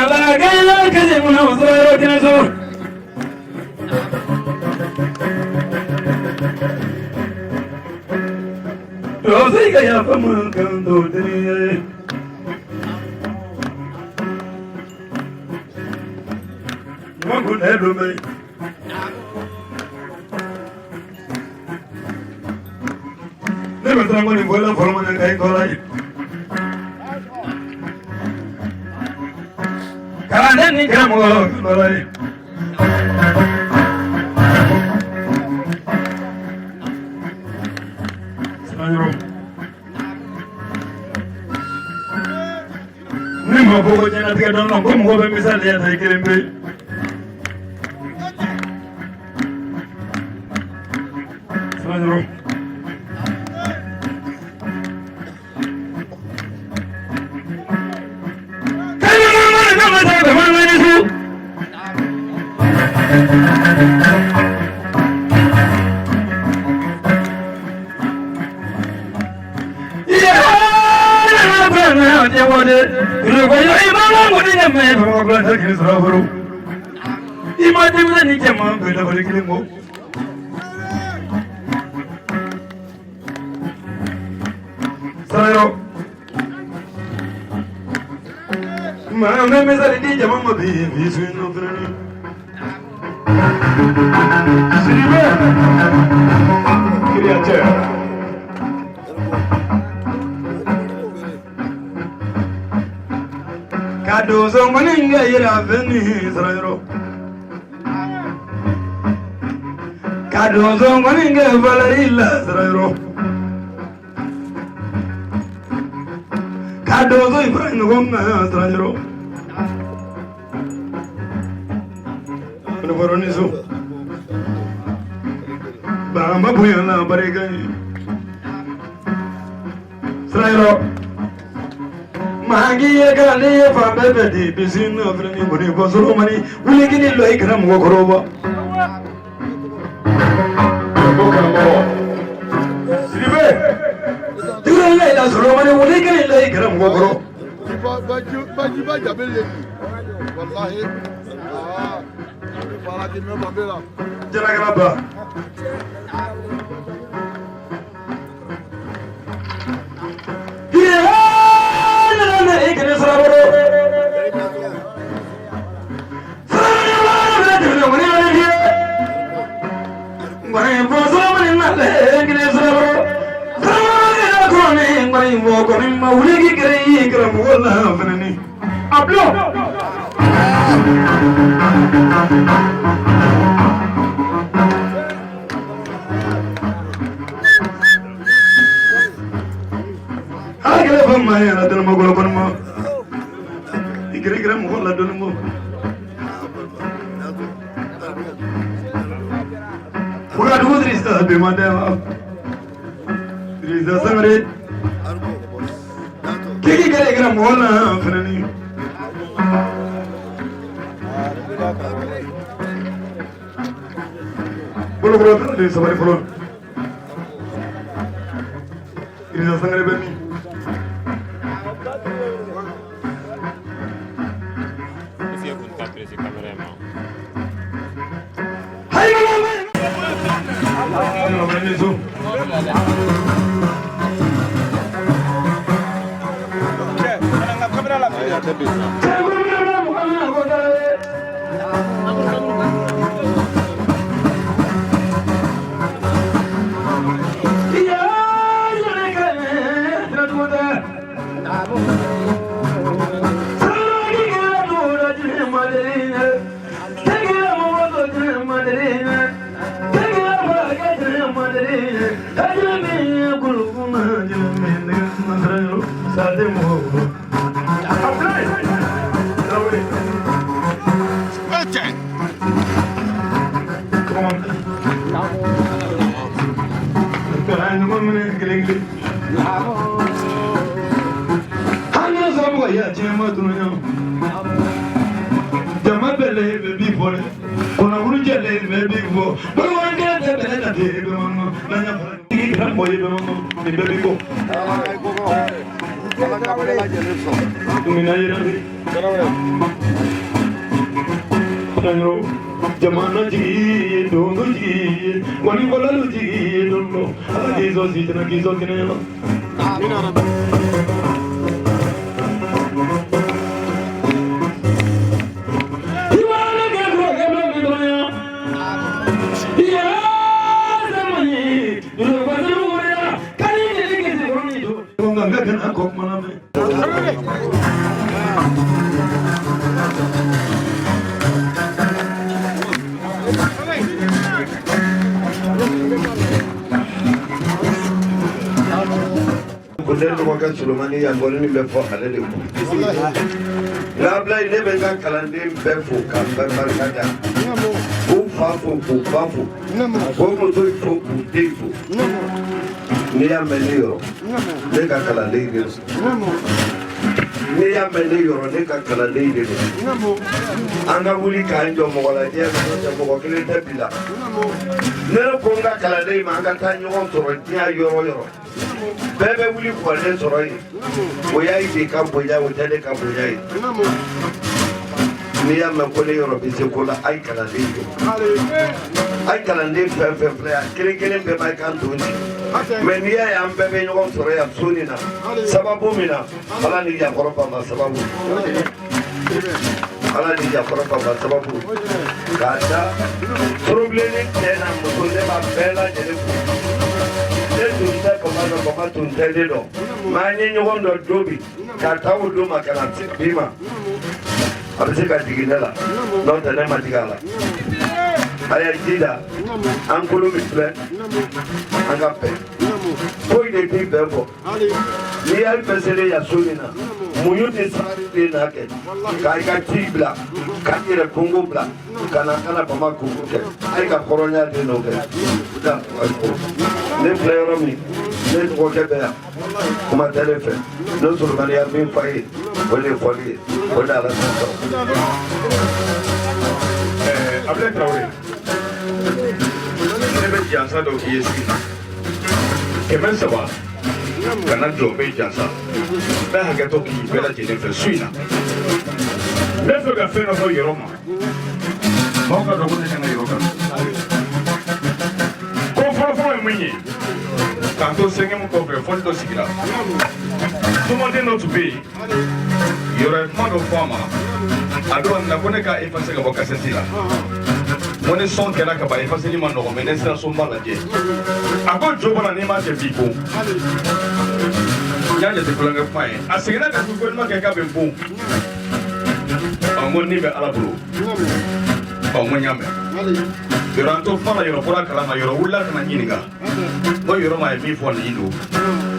la gaya que se una otra tiene eso. Yo sé que ya fama canto tenía. No con el rumbe. Never tramo ni vuela forma de caer con la. Ni gramo balai Sanyo ni mo bogo jana tiga don no ko mo be misal ya tay kelembe Sanyo Kado so maninga ira veni Israelo Kado so maninga valarilla Israelo Kado so Ibrahim gonna Israelo Kono boroni so Bamba buyana barega Israelo Magi ya kali ya fambe bedi bisin afrani buni bosro mani uligini lo ikram go koroba Silibe Tira ya ila sro mani uligini lo ikram go koro Baju jabele wallahi para di me babela Jara graba Somebody follow. It is a sangre beni. Esse é o contato desse cameraman. Hai mama. Não vem isso. Ana kamera la ya tabi Terminai Nanyo jamana ji dongo ji wani bolalu ji dongo gizo zitna gizo kinela Kundin wakar Sulumani yang boleh ni befo ada di buku. Labla ini bengang kalandin befo kambar markada. Ufafu. Mutu udifu. Ni yang melio. Nega kalandin itu. Ni yang melio nega kalandin itu. Anga buli kanjo mola dia kanjo mola kile tebila. Nero konga kalandin manga tanyo ontoro dia yoro. Bebe wuli kwale soroi. Boya ide kamboya wotele kamboya. Ni ya mekole yoro bisekola ay kalande. Ay kalande fe playa. Kele be bay kan tuni. Men ni ya am bebe nyon soroi absunina. Sababu mina. Ala ni ya koropa ma sababu. Ala ni ya koropa ma sababu. Kada problemi tena mutunde ba bela jele. Tunta kama tunta dedo manye nyondo dobi katawu do makana bima abisika digidala non tane matigala aya jida ankulu misle angape boy de bi bebo ni al pesele ya sulina muyuti sari de nake kai ka tibla kanire kongo bla kana bama kuke ay ka koronya de no ke da ne fleur mi ne ko ke be kuma telefe no sur bali arbi fay wala foli wala la so Abdel Traoré ne be jansa do ki yesi kemen sawa kana do be jansa ba ha gato ki bela jene fe suina ne so ga fe no so yoroma mo ka do ko ne kana yoroka ko fo mwenye kanto senge mo ko fe fo to sigira demandez notre pays il y aurait moins de femmes alors on a connaît qu'à effacer le bocasenti là on est son qu'elle a qu'à effacer les manors mais n'est-ce pas son mal à dire à quoi job on a n'est pas de pico il y a des problèmes de faim à ce que là que gouvernement quelqu'un veut bon en mon niveau à la boulot en mon yame Yoranto fala yoro pura kalama yoro ulla kana nyiniga mo yoro ma mi fo ni ndo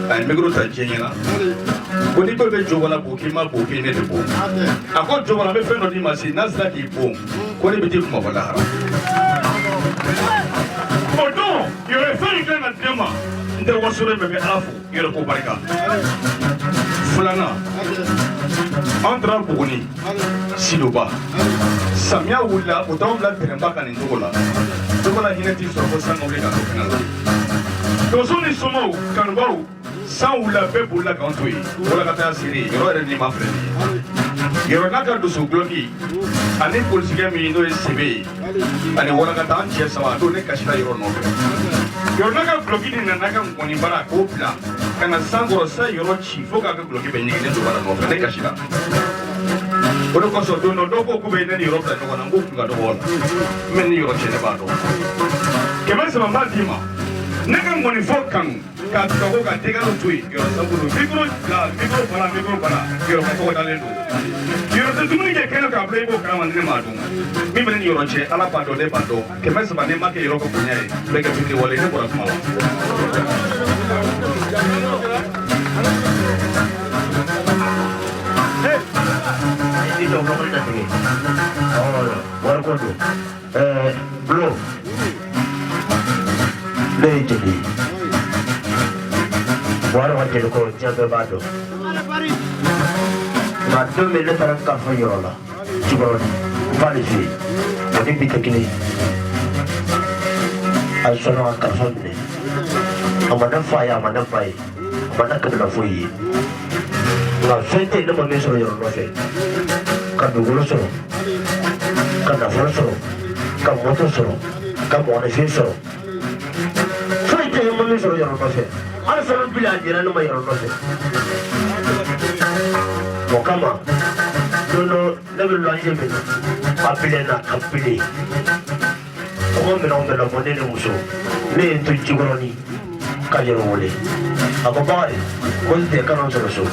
ay megro ta jenyana ko ni to be jogola bo ki ma bo ki ne de bo akon jogola be fe no di masi nasla ki bo ko ni be ti kuma bala hara odo yoro fe ni na dema nde wasure be alafu yoro ko barika fulana andra buguni siloba samia wula utamla teremba kan ndogola dogola hinati sorbo sango le ka tokana to soni somo kan baru san wula be bulla kan toyi wala kata siri yoro re ni ma fredi yoro naka do so gloki ani politique mi ndo sebe ani wala kata an che sawa do ne kashira yoro no yoro naka gloki ni naka ngoni bara ko pla kana sango sa yoro chi foka ka gloki be ni ne do bara no ne kashira Ono koso dono doko kube nani Europa no wana nguku ga dola meni yoro chene bado kema sama madima nega ngoni fokan ka ko ka tega no tui yoro sabulu mikro para yoro ko dalendo yoro te tumuni ke keno ka play bo kama ne madu mi meni yoro che ala pado de bado kema sama ne make yoro ko kunyai bega fiti wale ne bora kuma Itu komunitas ini. Oh, warkondo. Belum. Dari jadi. Warwan jadi kau jaga bado. Bado mele tarang kafe yola. Coba valisi. Jadi kita kini. Asal kafe ini. Amana fai. Mana kena fui. La fête de mon maison, je le fais. Quand nous le sommes, ka nafolo sɔrɔ ka moto sɔrɔ ka mɔgɔninfin sɔrɔ foyi tɛ ye ma min sɔrɔ yɔrɔ nɔfɛ hali fɛn bili a jɛra ne ma yɔrɔ nɔfɛ o kama don dɔ ne bɛ lɔnje min na a bilen na ka bilen kɔngɔ minɛnw bɛ labɔ ne ni muso ne ye n to jikɔrɔni ka yɛrɛ wele a ko bakari ko n tɛ kana sɔrɔ so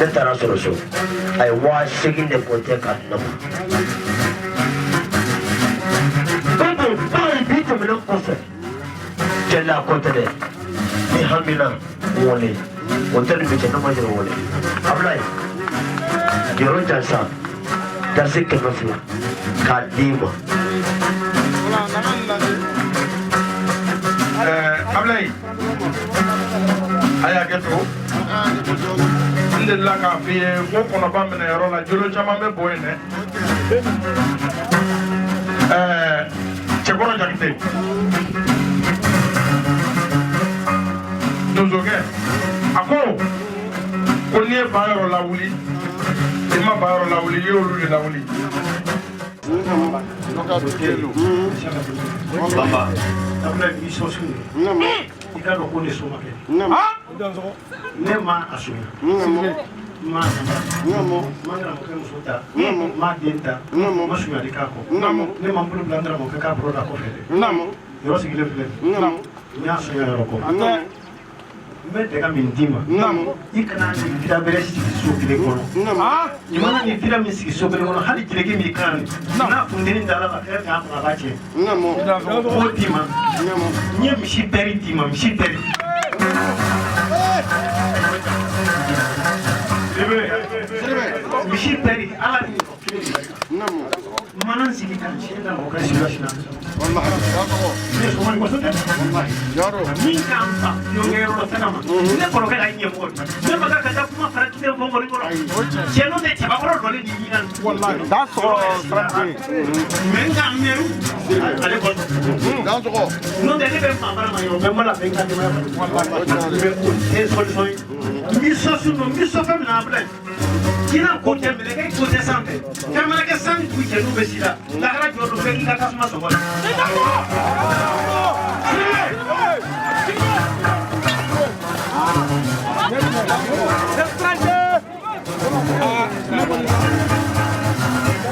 ne taara sɔrɔ so a ye 8,000 de compter ka di ne ma bakari bi tɛmɛnen kɔfɛ cɛ la ko tɛ dɛ ni hamina wele o tɛ nin bɛ cɛ ne ma yɛrɛ wele Ablaye yɔrɔ jan sa dasi 200 k'a d'i ma Ablaye a y'a kɛ to n delila k'a f'i ye ko kɔnɔba minɛ yɔrɔ la jolo caman bɛ bɔ yen dɛ Cɛkɔrɔ Jakite donsokɛ a ko n'i ye ba yɔrɔ lawuli i ma ba yɔrɔ lawuli i y'olu de lawuli Bamba Ablaye bi sosu i ka dɔn ko ne so ma kɛ ne ma a sonya ma ma karamɔgɔkɛ muso ta ma den ta ma sunyali k'a kɔ ne ma n bolo bila n karamɔgɔkɛ k'a bolo da kɔfɛ dɛ yɔrɔ sigilen filɛ n y'a sonya yɔrɔ kɔ n bɛ dɛgɛ min d'i ma i kana ni vida bɛrɛ sigi so kelen kɔnɔ i mana ni vida min sigi so kelen kɔnɔ hali jeleke min kan n'a funteni dala la kɛrɛ k'a kun a b'a cɛ k'o d'i ma n ye misi pɛri d'i ma misi pɛri misi pɛri ala ni mana sigi ka tiɲɛ da o ka sigi sina ne sɔgɔma ni waso tɛ min k'an fa tulonkɛ yɔrɔ dɔ tɛna ma ne kɔrɔkɛ ka ɲɛmɔgɔ ne ma ka taa kuma fara kelen fɔ mɔni kɔrɔ cɛ n'o tɛ cɛbakɔrɔ dɔlen di ɲinan mais n k'an mɛru ale kɔsɔ n'o tɛ ne bɛ maa baara ma yɔrɔ bɛɛ ma labɛn n ka denbaya ma mais o tɛ solution ye n bɛ sɔ sun n bɛ sɔ fɛn min na Ablaye Kina ko tɛ mɛlɛkɛ ko tɛ sanfɛ fɛn mana kɛ san dugu cɛ n'u bɛ si la lahara jɔ don bɛɛ k'i ka tasuma sɔgɔ la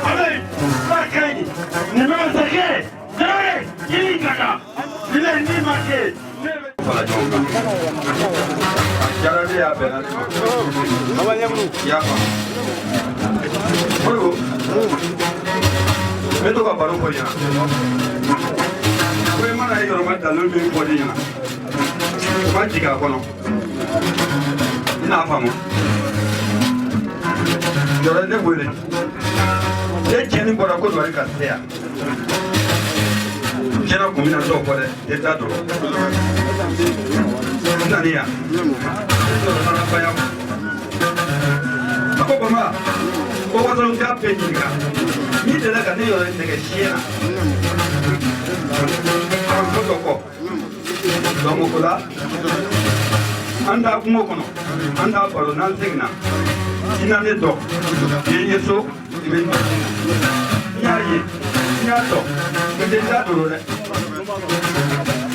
Ablaye ba kaɲi nin bɛ masakɛ Tarawele yiri ka kan nin bɛ ni ma kɛ fara ɲɔgɔn kan jara de y'a bɛn na ma i y'a faamu Modibo n bɛ to ka baro fɔ ɲɛna ko i mana ye yɔrɔma dalilu min fɔli ɲɛna u ma jigin a kɔnɔ i n'a faamu yɔrɔ ne wele ne cɛnni bɔra ko dɔ ka se yan Jana kun bɛna dɔw fɔ dɛ e t'a dɔn n nana yan fana baya a ko Bama ko wasolon k'a bɛɛ ɲininka n'i delila ka ne yɔrɔ nɛgɛ siɲɛ na ko dɔ kɔ donc o la an t'a kungo kɔnɔ an t'a baro n'an seginna i na ne dɔn i ye n ye so i bɛ n y'a ye n y'a dɔn mais n t'a dogo dɛ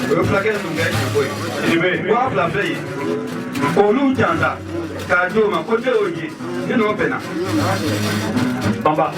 o ye fulakɛ ninnu kɛ jɛko ye wa fila filɛ yen olu janta k'a di o ma ko ne y'o ye ne n'o bɛnna Bamba